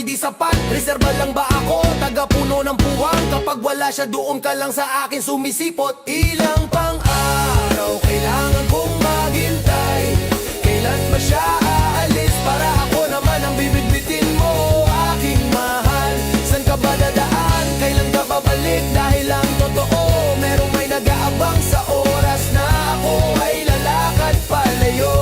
ay di sapat. Reserba lang ba ako, taga-puno ng puwang? Kapag wala siya doon ka lang sa akin sumisipot. Ilang pang araw kailangan kong maghintay, kailan ba siya aalis para ako naman ang bibitbitin mo, aking mahal? San ka ba dadaan, kailan ka babalik? Dahil ang totoo, merong may nag-aabang sa oras na ako ay lalakad palayo.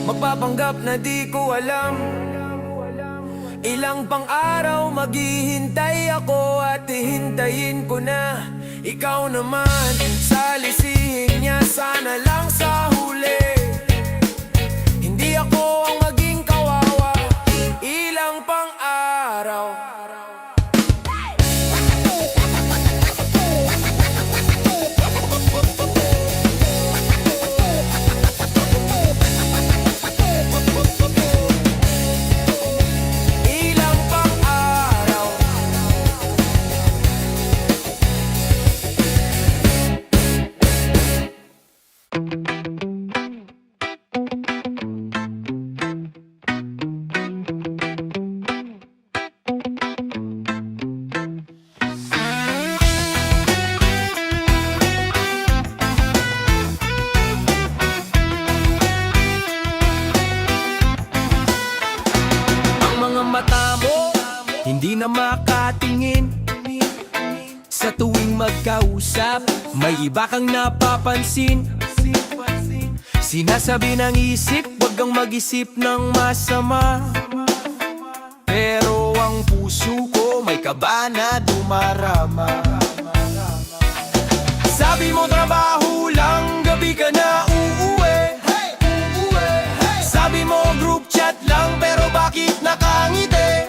Magpapanggap na di ko alam ilang pang araw maghihintay ako at hihintayin ko na ikaw naman. Salisihin niya sana lang sa huli, hindi ako ang maging kawawa. Ilang pang araw. Mata mo, hindi na makatingin. Sa tuwing magkausap, may iba kang napapansin. Sinasabi ng isip, wag kang mag-isip ng masama. Pero ang puso ko may kaba na dumarama. Sabi mo trabaho lang, gabi ka na uuwi. Sabi mo group chat lang, pero bakit nakangiti?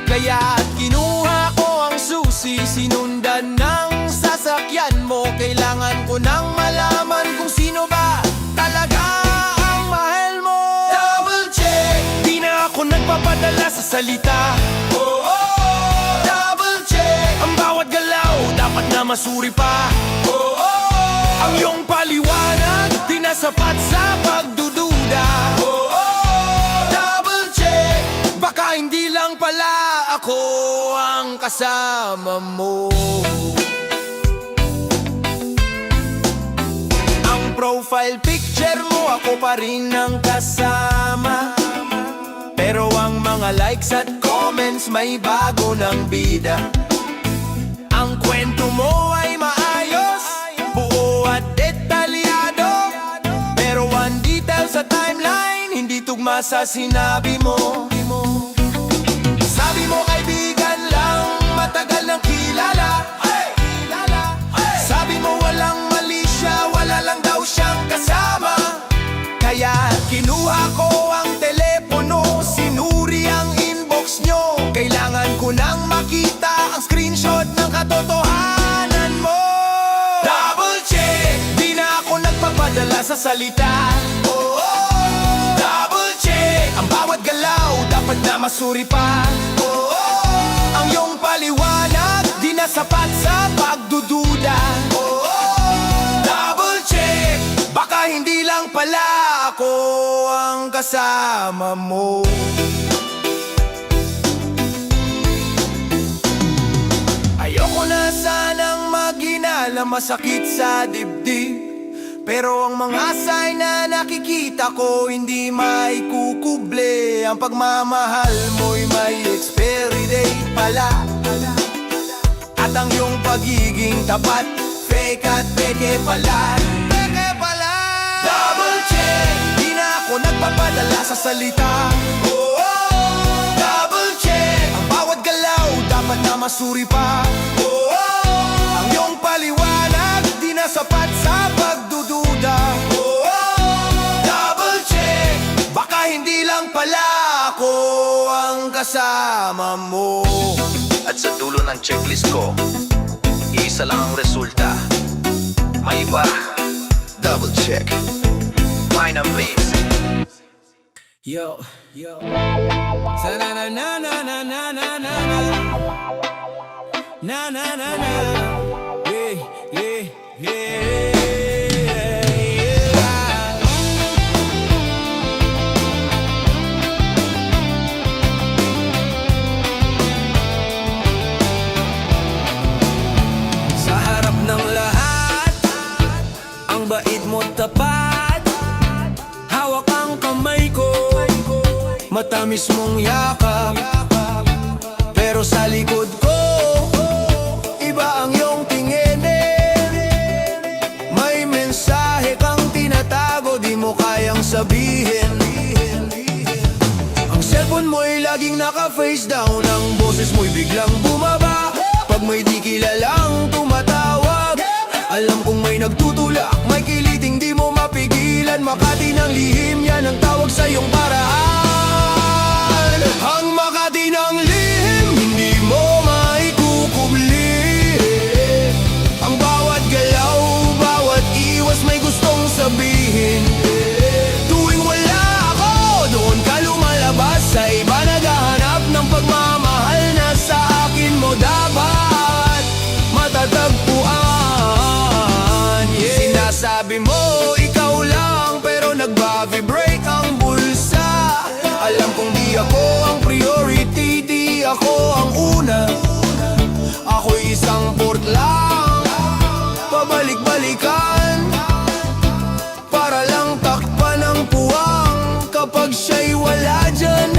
Kaya kinuha ko ang susi, sinundan ng sasakyan mo. Kailangan ko nang malaman kung sino ba talaga ang mahal mo. Double check, di na ako nagpapadala sa salita. Double check, ang bawat galaw dapat na masuri pa. Ang iyong paliwanag di na sapat sa pagdududa. Double check, baka hindi lang pala ako ang kasama mo. Ang profile picture mo, ako pa rin ang kasama. Pero ang mga likes at comments may bago ng bida. Ang kwento mo ay maayos, buo at detalyado, pero one detail sa timeline hindi tugma sa sinabi mo. Sabi mo kaibigan lang, matagal nang kilala. Sabi mo walang mali siya, wala lang daw siyang kasama. Kaya kinuha ko ang telepono, sinuri ang inbox nyo. Kailangan ko nang makita ang screenshot ng katotohanan mo. Double check, di na ako nagpapadala sa salita. Double check, ang bawat galaw dapat na masuri pa. Ang iyong paliwanag di na sapat sa pagdududa. Double check, baka hindi lang pala ako ang kasama mo. Ayoko na sanang maghinala, masakit sa dibdib. Pero ang mga sign na nakikita ko hindi maikukuble. Ang pagmamahal mo'y may expiry date pala. At ang iyong pagiging tapat, fake at peke pala. Double check, di na ako nagpapadala sa salita. Double check, ang bawat galaw dapat na masuri pa. Ang iyong paliwanag di na sapat sa pagdududa. Double check, baka hindi lang pala ako ang kasama mo. At sa dulo ng checklist ko, isa lang ang resulta. may iba. Double check. Find a please. Yo, yo. Sa na na na na na na na na na na na na. Yeah, yeah, yeah. Sa harap ng lahat, ang bait mo tapat. Hawak ang kamay ko, matamis mong yakap. Pero sa likod ko, iba ang iyong tingin. May mensahe kang tinatago, di mo kayang sabihin. Ang cellphone mo'y laging naka-face down, ang boses mo'y biglang bumaba. Pag may di kilalang tumatawag, alam kong may nagtutulak, may kiliting di mo mapigilan. Makati ng lihim, yan ang tawag sa iyong paraan. Ang Makati ng lihim, hindi mo maikukubli. Ang bawat galaw, bawat iwas may gustong sabihin. Tuwing wala ako, doon ka lumalabas. Sa iba naghahanap ng pagmamahal na sa akin mo dapat matatagpuan. Sinasabi mo ikaw lang, pero nagba-vibrate ang bulsa. Alam kong di ako ang priority, di ako ang una. Ako'y isang port lang, pabalik-balikan, para lang takpan ang puwang kapag siya'y wala dyan.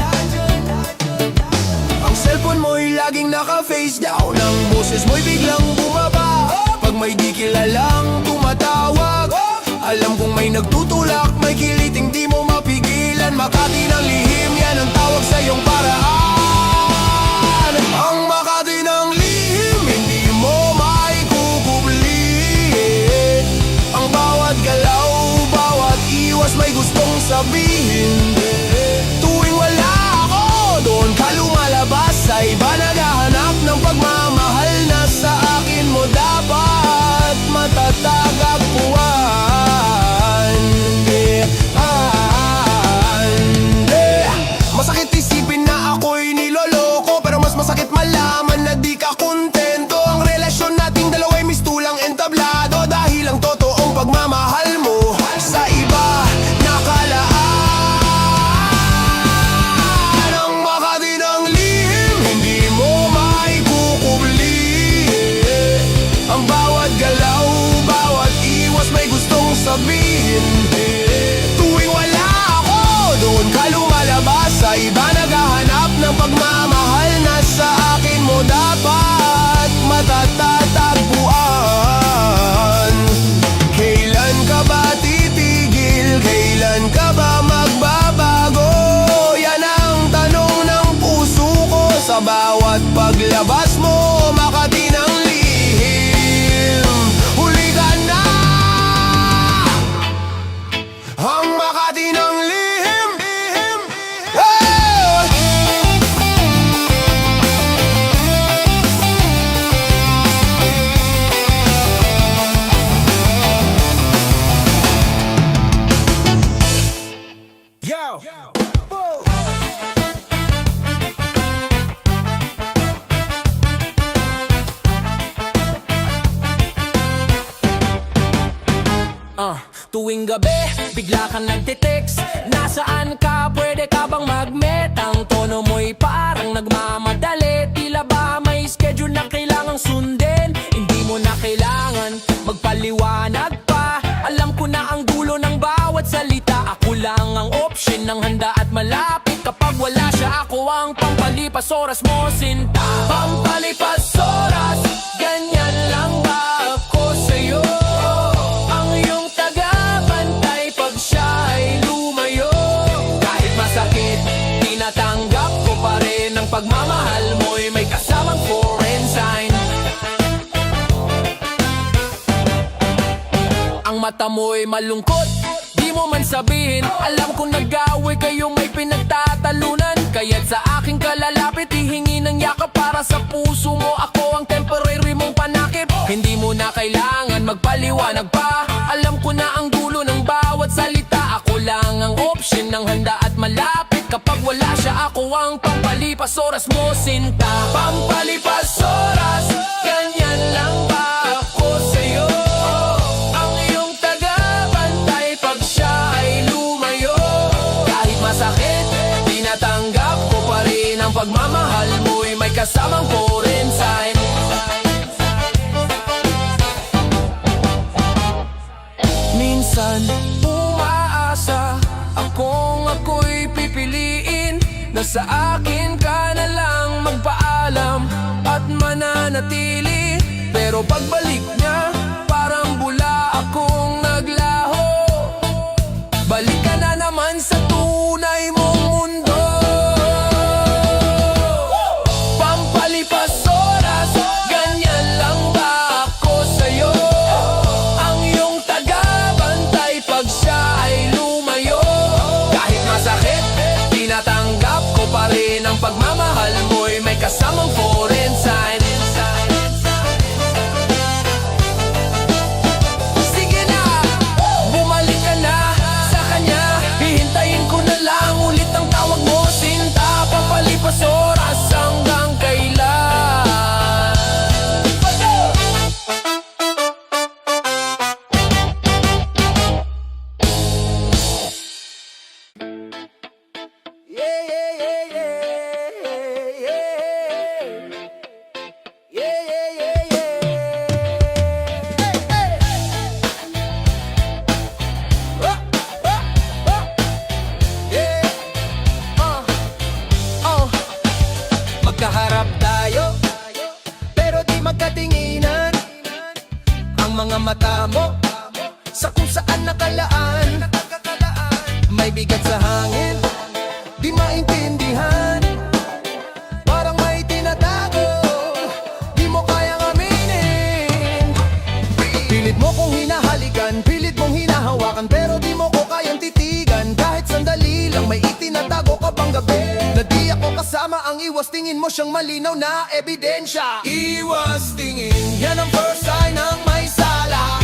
Ang cellphone mo'y laging naka-face down, ang boses mo'y biglang bumaba. Pag may di kilalang tumatawag, alam kong may nagtutulak, may kiliting di mo mapigilan. Makati ng lihim, yan ang tawag sa iyong paraan. Ang Makati ng lihim, hindi mo maikukubli. Ang bawat galaw, bawat iwas may gustong sabihin. Tuwing wala ako, doon ka lumalabas. Sa iba naghahanap ng pagmamahal na sa akin mo dapat matatagpuan. Masakit isipin na ako'y niloloko, pero mas masakit malaman na di ka kontento. Ang relasyon nating dalawa'y mistulang entablado, dahil ang totoong pagmamahal mo sa iba nakalaan. Ang Makati ng lihim, hindi mo maikukubli. Ang bawat galaw, bawat iwas may gustong sabihin. Tuwing wala ako, doon ka lumalabas. Sa iba naghahanap ng pagmamahal na sa akin mo dapat matatagpuan. Kailan ka ba titigil? Kailan ka ba magbabago? Yan ang tanong ng puso ko sa bawat paglabas mo. Makati ng lihim, huli ka na. Ang Makati ng lihim, oh! Yo! Tuwing gabi, bigla kang nagtitext. Nasaan ka? Pwede ka bang mag-met? Ang tono mo'y parang nagmamadali. Tila ba may schedule na kailangang sundin? Hindi mo na kailangan magpaliwanag pa. Alam ko na ang dulo ng bawat salita. Ako lang ang option ng handa at malapit. Kapag wala siya, ako ang pampalipas oras mo, sinta. Pampalipas oras, ganyan lang ba ako sa'yo? Ang iyong tagabantay pag siya'y lumayo. Kahit masakit, tinatanggap ko pa rin ang pagmamahal mo'y may kasamang foreign sign. Ang mata mo'y malungkot, di mo man sabihin. Alam kong nag-away kayong may pinagtatalunan. Kaya't sa aking kalalapit, hihingi ng yakap para sa puso mo. Ako ang temporary mong panakip. Hindi mo na kailangan magpaliwanag pa. Alam ko na ang dulo ng bawat salita. Ako lang ang option ng handa at malapit. Kapag wala siya, ako ang pampalipas oras mo, sinta. Pampalipas oras, ganyan lang ba ako sa'yo? Ang iyong taga-bantay pag siya ay lumayo. Kahit masakit, tinatanggap ko pa rin ang pagmamahal mo'y may kasamang foreign sign. Minsan, umaasa akong ako'y pipiliin na sa akin ka na lang magpaalam at mananatili. Pero pagbalik niya, parang bula akong naglaho. Balik ka na naman sa tunay mong mundo. Pampalipas oras, ganyan lang ba ako sa'yo? Ang iyong taga-bantay pag siya ay lumayo. Kahit masakit, tinatanggap ko pa rin ang pagmamahal mo'y may kasamang foreign sign. Sige na, bumalik ka na sa kanya. Hihintayin ko na lang ulit ang tawag mo, sinta. Papalipas oras hanggang kailan. Yeah, yeah, yeah, yeah, yeah. Yeah, yeah, yeah, yeah. Hey, hey. Oh, oh, oh. Yeah. Magkaharap tayo, pero di magkatinginan. Ang mga mata mo sa kung saan nakalaan. May bigat sa hangin, di maintindihan. Parang may tinatago, di mo kayang aminin. Pilit mo kong hinahalikan, pilit mong hinahawakan, pero di mo ko kayang titigan. Kahit sandali lang may itinatago ka bang gabi na di ako kasama, ang iwas tingin mo siyang malinaw na ebidensya. Iwas tingin, yan ang first sign ng may sala.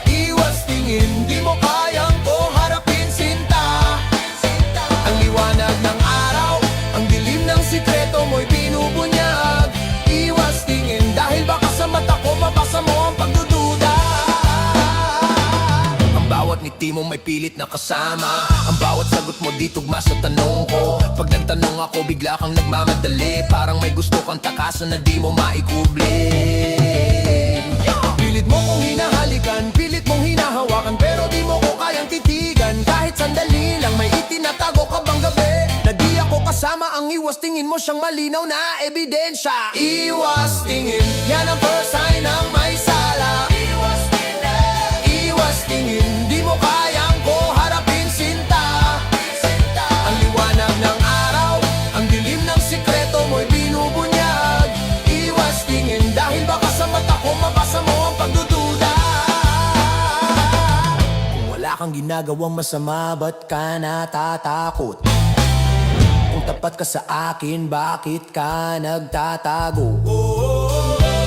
Iwas tingin, di mo kayang ko harapin, sinta. Ang liwanag ng araw, ang dilim ng sikreto mo'y binubunyag. Iwas tingin, dahil baka sa mata ko mabasa mo ang pagdududa. Ang bawat ngiti mo may pilit na kasama. Ang bawat sagot mo di tugma sa tanong ko. Pag nagtanong ako, bigla kang nagmamadali. Parang may gusto kang takasan na di mo maikubli. Pilit mo kong hinahalikan, pilit mong hinahawakan, pero di mo ko kayang titigan. Kahit sandali lang may itinatago ka bang gabi na di ako kasama, ang iwas tingin mo siyang malinaw na ebidensya. Iwas tingin, yan ang first sign ng may sala. Iwas tingin, di mo kayang ko harapin, sinta. Ang liwanag ng araw, ang dilim ng sikreto mo'y binubunyag. Iwas tingin, dahil baka sa mata ko mabasa mo ang pagdududa. Kung wala kang ginagawang masama, ba't ka natatakot? Kung tapat ka sa akin, bakit ka nagtatago?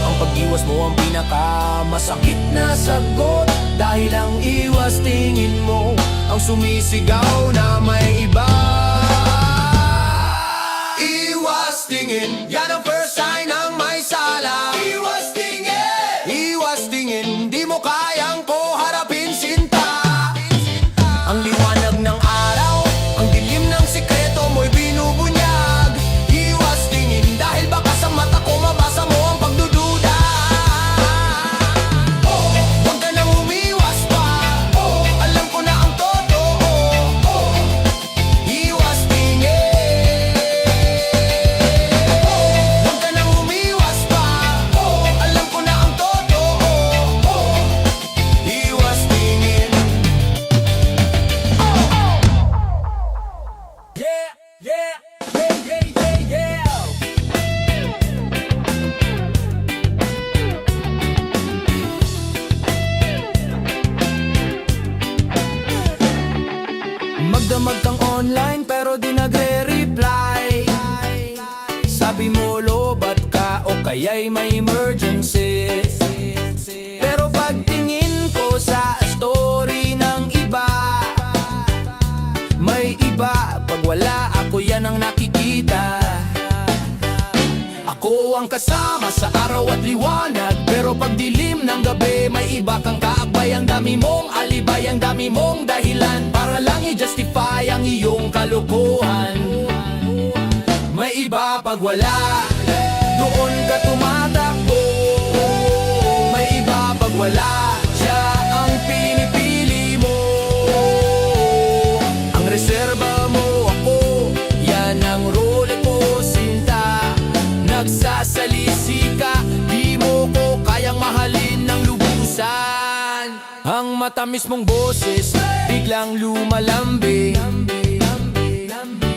Ang pag-iwas mo ang pinakamasakit na sagot, dahil ang iwas tingin mo ang sumisigaw na may iba. Iwas tingin, yan ang first sign ng may sala. Iwas tingin, di mo kayang ko harapin, sinta. Ang liwanag ng araw, ang dilim ng sikreto mo'y binubunyag. Iwas tingin, dahil baka sa mata ko mabasa mo ang pagdududa. Huwag ka nang umiwas pa, alam ko na ang totoo. Iwas tingin. Huwag ka nang umiwas pa, Ako ang kasama sa araw at liwanag, pero pag dilim ng gabi may iba kang kaakbay. Ang dami mong alibay, ang dami mong dahilan para lang i-justify ang iyong kalokohan. May iba pag wala, doon ka tumatakbo. May iba pag wala, siya ang pinipili mo. Ang reserba mo ako, yan ang role ko, sinta. Nagsasalisi ka, di mo ko kayang mahalin ng lubusan. Ang matamis mong boses, biglang lumalambing.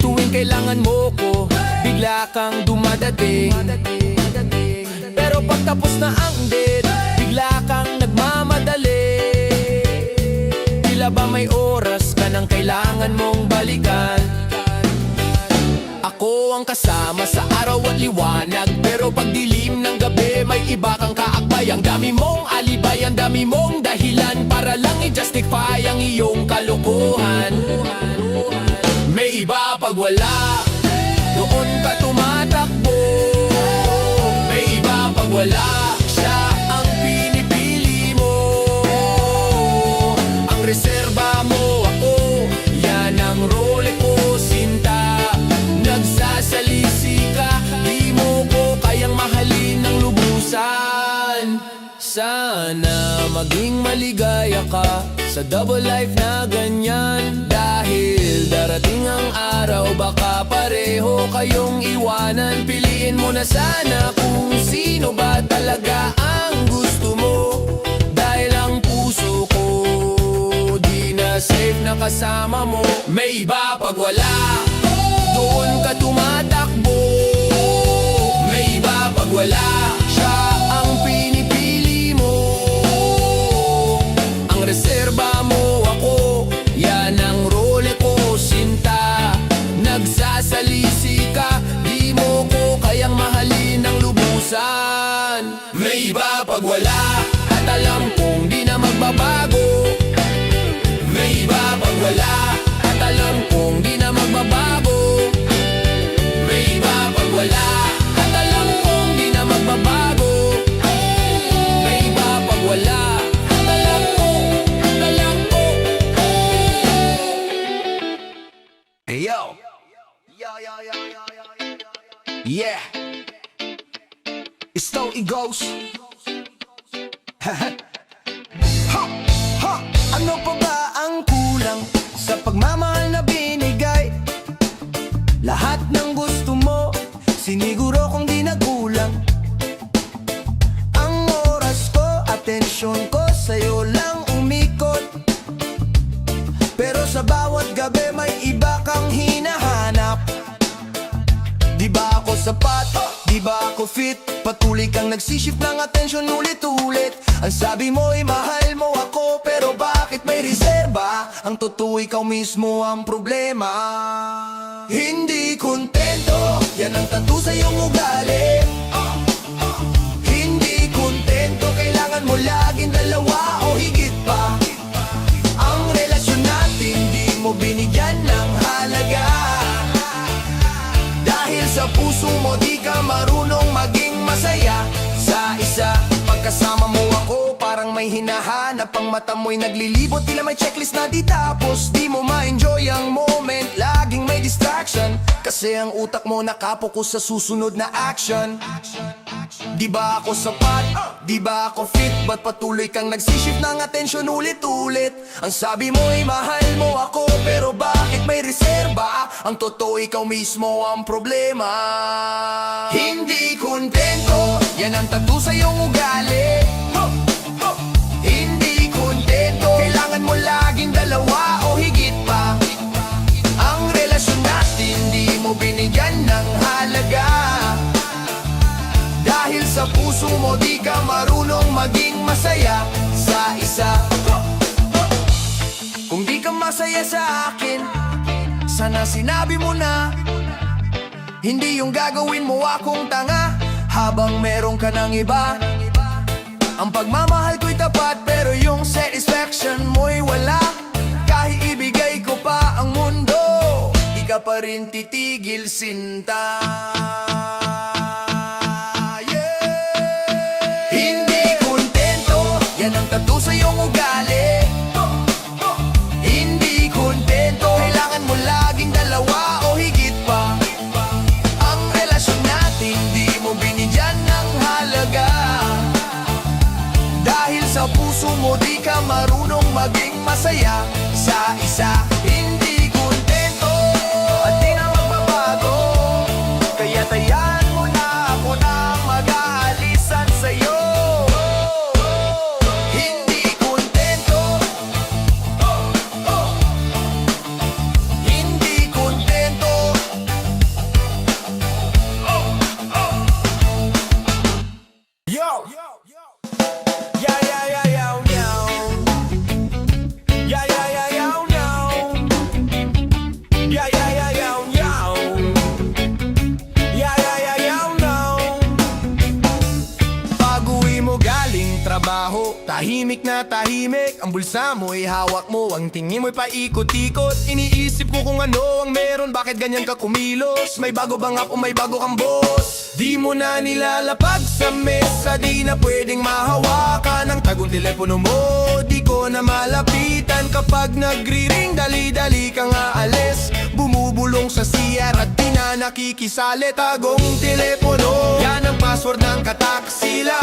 Tuwing kailangan mo ko, bigla kang dumadating. Pero pagtapos na ang date, bigla kang nagmamadali. Tila ba may oras ka nang kailangan mong balikan? Ako ang kasama sa araw at liwanag, pero pag dilim ng gabi may iba kang kaakbay. Ang dami mong alibay, ang dami mong dahilan para lang i-justify ang iyong kalokohan. May iba pag wala, doon ka tumatakbo. May iba pag wala, siya ang pinipili mo. Ang reserba mo ako, yan ang role ko, sinta. Nagsasalisi ka, di mo ko kayang mahalin ng lubusan. Sana maging maligaya ka sa double life na ganyan. Dahil darating ang araw, baka pareho kayong iwanan. Piliin mo na sana kung sino ba talaga ang gusto mo. Dahil ang puso ko di na safe na kasama mo. May iba pag wala, doon ka tumatakbo. May iba pag wala, siya ang pinipili mo. Ang reserba mo ako, yan ang role ko, sinta. Nagsasalisi ka, di mo ko kayang mahalin ng lubusan. May iba pag wala, at alam kong di na magbabago. May iba pag wala, at alam kong di na magbabago. May iba pag wala, at alam kong di na magbabago. May iba pag wala, at alam ko. Hey yo! Yeah! It's so it goes. Ha! Ha! Ano pa ba ang kulang sa pagmamahal na binigay? Lahat ng gusto mo, siniguro kong di nagkulang. Ang oras ko, atensyon ko, sa'yo lang umikot. Pero sa bawat gabi may iba kang hinahanap. Di ba ako sapat? Di ba ako fit? Patuloy kang nagsishift ng atensyon ulit-ulit. Ang sabi mo'y mahal mo ako, pero bakit may reserba? Ang totoo ikaw mismo ang problema. Hindi kontento, yan ang tattoo sa iyong ugali. Hindi kontento, kailangan mo laging dalawa o higit pa. Ang relasyon natin di mo binigyan ng halaga. Dahil sa puso mo di ka marunong maging masaya sa isa. Pagkasama mo ako parang may hinahanap. Ang mata mo'y naglilibot, tila may checklist na di tapos. Di mo ma-enjoy ang moment, laging may distraction. Kasi ang utak mo nakapokus sa susunod na action. Di ba ako sapat? Di ba ako fit? Ba't patuloy kang nagsishift ng atensyon ulit-ulit? Ang sabi mo'y mahal mo ako, pero bakit may reserba? Ang totoo ikaw mismo ang problema. Hindi kontento, yan ang tattoo sa iyong ugali. Hindi kontento, kailangan mo laging dalawa o higit pa. Ang relasyon natin di mo binigyan ng halaga. Dahil sa puso mo di ka marunong maging masaya sa isa. Kung di ka masaya sa akin, sana sinabi mo na. Hindi yung gagawin mo akong tanga habang meron ka ng iba. Ang pagmamahal ko'y tapat, pero yung satisfaction mo'y wala. Kahit ibigay ko pa ang mundo, di ka pa rin titigil, sinta. Yan ang tattoo sa iyong ugali. Hindi kontento, kailangan mo laging dalawa o higit pa. Ang relasyon natin di mo binigyan ng halaga. Dahil sa puso mo di ka marunong maging masaya sa isa. Hindi kontento at di na magbabago. Kaya tayaan mo na ako nang mag-aalisan sa'yo. Hindi kontento. Hindi kontento. Yo! Yeah, yeah, yeah, yeah, yeah. Yeah, yeah, yeah, yeah, yeah. Yeah, yeah, yeah, yeah, yeah. Yeah, yeah, yeah, yeah, yeah. Pag-uwi mo galing trabaho, tahimik na tahimik. Ang bulsa mo'y hawak mo, ang tingin mo'y paikot-ikot. Iniisip ko kung ano ang meron, bakit ganyan ka kumilos. May bago bang app o may bago kang boss? Di mo na nilalapag sa mesa, di na pwedeng mahawakan ang tagong telepono mo. Di ko na malapitan kapag nagri-ring, dali-dali kang aalis. Bumubulong sa CR at di na nakikisali. Tagong telepono, yan ang password ng kataksilan.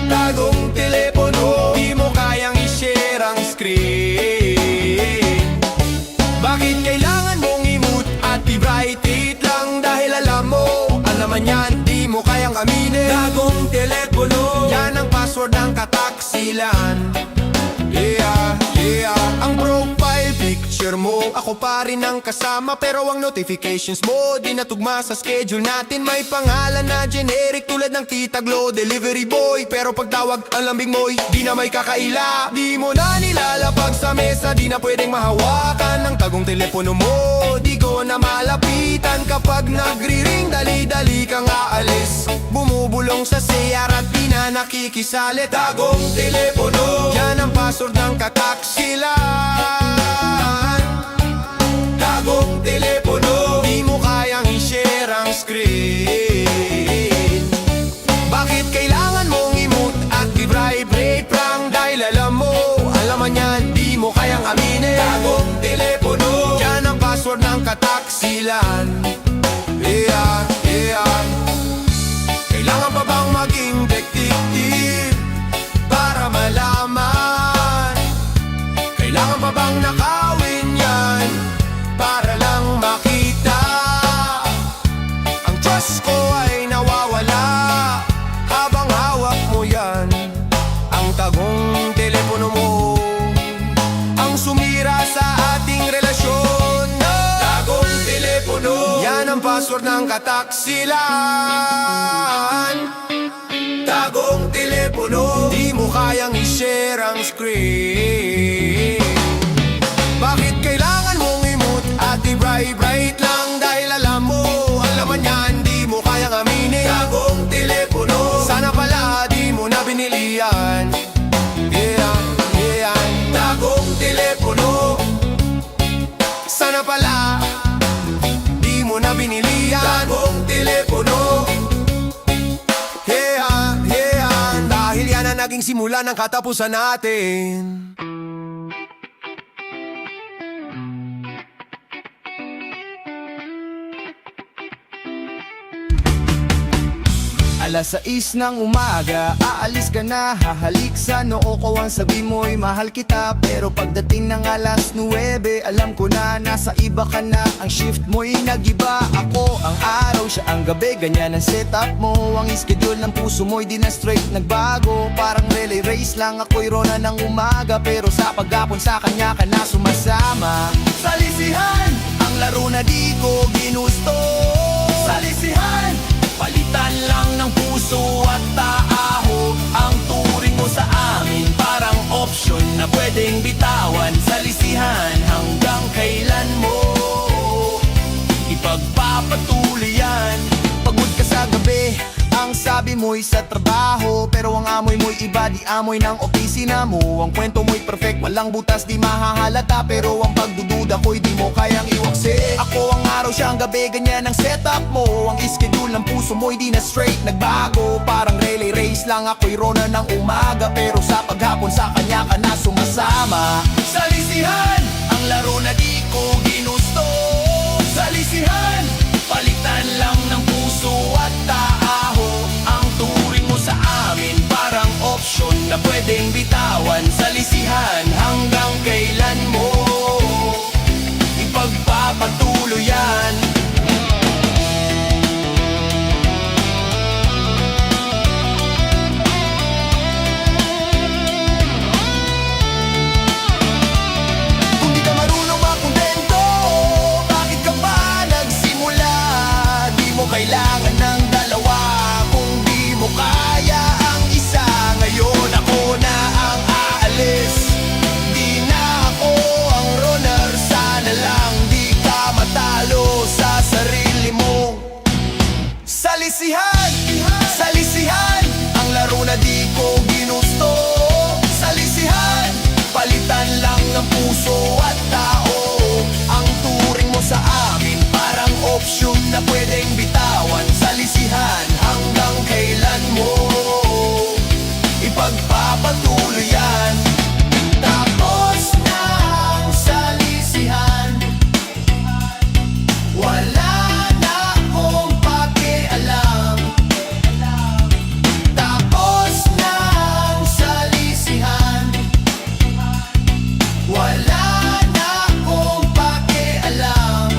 Tagong telepono, di mo kayang i-share ang screen. Bakit kailangan mong i-mute at i-bright it lang? Dahil alam mo, alaman yan, di mo kayang aminin. Tagong telepono, yan ang password ng kataksilan. Yeah, yeah. Ang profile picture mo, ako pa rin ang kasama. Pero ang notifications mo, di natugma sa schedule natin. May pangalan na generic tulad ng Tita Glo, delivery boy. Pero pagtawag ang lambing mo'y di na may kakaila. Di mo na nilalapag sa mesa, di na pwedeng mahawakan ang tagong telepono mo. Di ko na malapitan kapag nagri-ring, dali-dali kang aalis. Bumubulong sa CR at di na nakikisali. Tagong telepono, yan ang password ng kataksilan. Tagong telepono, di mo kayang i-share ang screen. Bakit kailangan mong i-mute at i-vibrate lang? Dahil alam mo, alaman yan, di mo kayang aminin. Tagong telepono, yan ang password ng kataksilan. Yeah, yeah. Kailangan pa bang maging detective para malaman? Kailangan pa bang nakawin yan para lang makita? Ang trust ko ay nawawala habang hawak mo yan. Ang tagong telepono mo ang sumira sa ating relasyon. Tagong telepono, yan ang password ng kataksilan. Tagong telepono, di mo kayang i-share ang screen. Bakit kailangan mong i-mute at i-bright lang? Dahil alam mo, alaman yan, di mo kayang aminin. Tagong telepono, sana pala di mo na binili yan. Yeah, yeah. Tagong telepono, sana pala di mo na binili yan. Tagong telepono, yeah, yeah. Dahil yan ang naging simula ng katapusan natin. Alas 6 ng umaga, aalis ka na, hahalik sa noo ko. Ang sabi mo'y mahal kita, pero pagdating ng alas 9, alam ko na nasa iba ka na. Ang shift mo'y nag-iba, ako ang araw, siya ang gabi. Ganyan ang setup mo, ang schedule ng puso mo'y di na straight nagbago. Parang relay race lang, ako'y rona ng umaga, pero sa paghapon sa kanya ka na sumasama. Salisihan, ang laro na di ko ginusto. Salisihan, palitan lang ng puso at taaho. Ang turing mo sa amin parang option na pwedeng bitawan. Salisihan, hanggang kailan mo ipagpapatuloy yan? Pagod ka sa gabi, ang sabi mo'y sa trabaho, pero ang amoy mo'y iba, di amoy ng opisina mo. Ang kwento mo'y perfect, walang butas, di mahahalata. Pero ang pagdududa ko'y di mo kayang iwaksi. Ako ang araw, siya ang gabi, ganyan ang setup mo. Ang schedule ng puso mo'y di na straight, nagbago. Parang relay race lang, ako'y Rona ng umaga. Pero sa paghapon sa kanya ka na sumasama. Salisihan, ang laro na di ko ginusto. Salisihan, palitan lang ng puso at taaho. Ang turing mo sa amin parang option na pwedeng bitawan. Salisihan, hanggang kailan mo ipagpapatuloy yan? Kung di ka marunong makontento, bakit ka pa nagsimula? Di mo kailangan ng dalawa kung di mo kaya ang isa. Ngayon ako na ang aalis, di na ako ang runner. Sana lang di ka matalo sa sarili mo. Salisihan, salisihan, ang laro na di ko ginusto. Salisihan, palitan lang ng puso at tao. Ang turing mo sa amin parang option na pwedeng bitawan. Salisihan, hanggang kailan mo ipagpapatuloy yan? Tapos na ang salisihan, wala na akong pakialam. Tapos na ang salisihan, wala na akong pakialam.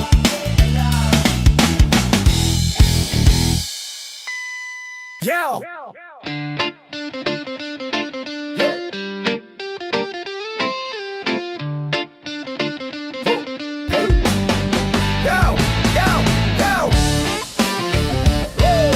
Yo! Go! Go! Go! Woo!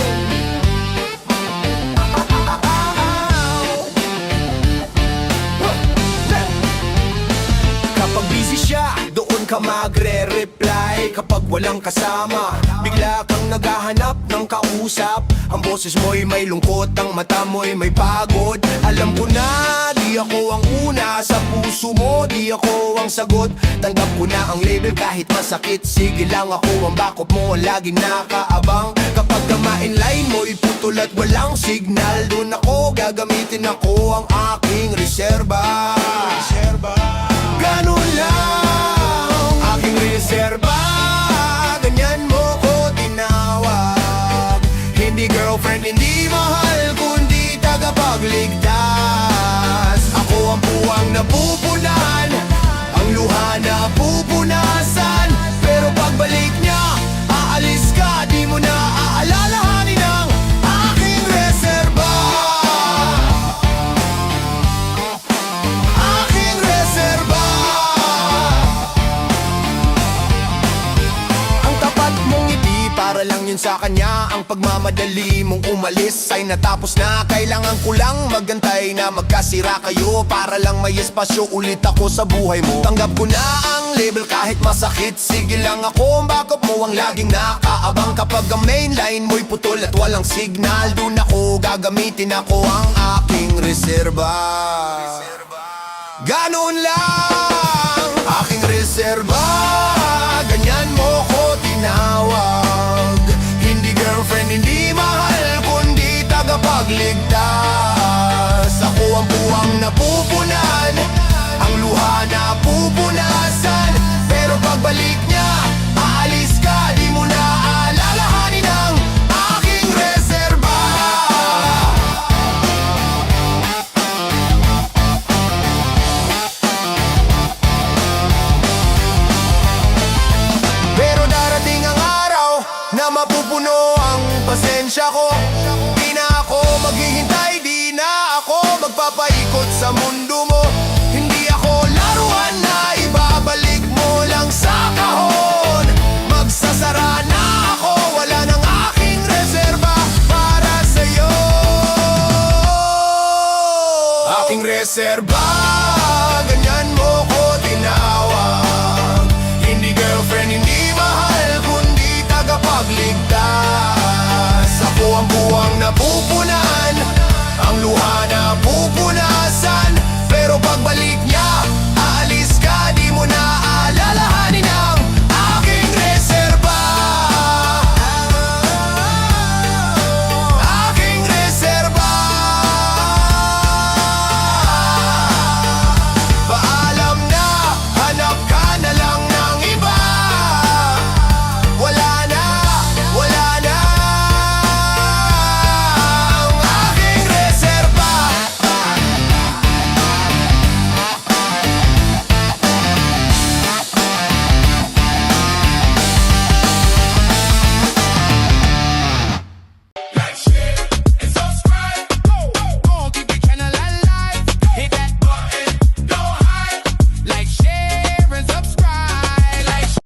Kapag busy siya, doon ka magre-reply. Kapag walang kasama, bigla kang naghahanap ng kausap. Ang boses mo'y may lungkot, ang mata mo'y may pagod. Alam ko na, di ako ang una sa puso mo, di ako ang sagot. Tanggap ko na ang label kahit masakit. Sige lang, ako ang backup mo, ang laging nakaabang. Kapag kamainline mo'y putol at walang signal, doon ako gagamitin ako ang aking reserba. Ganun lang, aking reserba. Ganyan mo ko tinawag. Hindi girlfriend, hindi mahal, kundi tagapagligtas. Ako ang puwang napupunan, ang luha na pupunasan. Pero pagbalik niya, aalis ka, di mo na aalalahanin ang aking reserba. Aking reserba. Ang tapat mong ngiti, para lang yun sa kanya. Ang pagmamadali mong umalis ay natapos na. Kailangan ko lang magantay na magkasira kayo, para lang may espasyo ulit ako sa buhay mo. Tanggap ko na ang label kahit masakit. Sige lang, ako ang backup mo, ang laging nakaabang. Kapag ang mainline mo'y putol at walang signal, doon ako gagamitin ako ang aking reserba. Ganun lang, aking reserba. Ganyan mo ko tinawag. Hindi girlfriend, hindi mahal, kundi tagapagligtas. Ako ang buwang napupunan, ang luha na pupunasan. Pero pagbalik niya, aalis ka, di mo na aalalahanin ang aking reserba. Pero darating ang araw na mapupuno ang pasensya ko. Di na ako maghihintay, di na ako magpapaikot sa mundo mo. Hindi ako laruan na ibabalik mo lang sa kahon. Magsasara na ako, wala nang aking reserba para sa'yo. Aking reserba, ganyan mo ko tinawag. Hindi girlfriend, hindi mahal, kundi tagapagligtas. Ako ang buwang napupunan,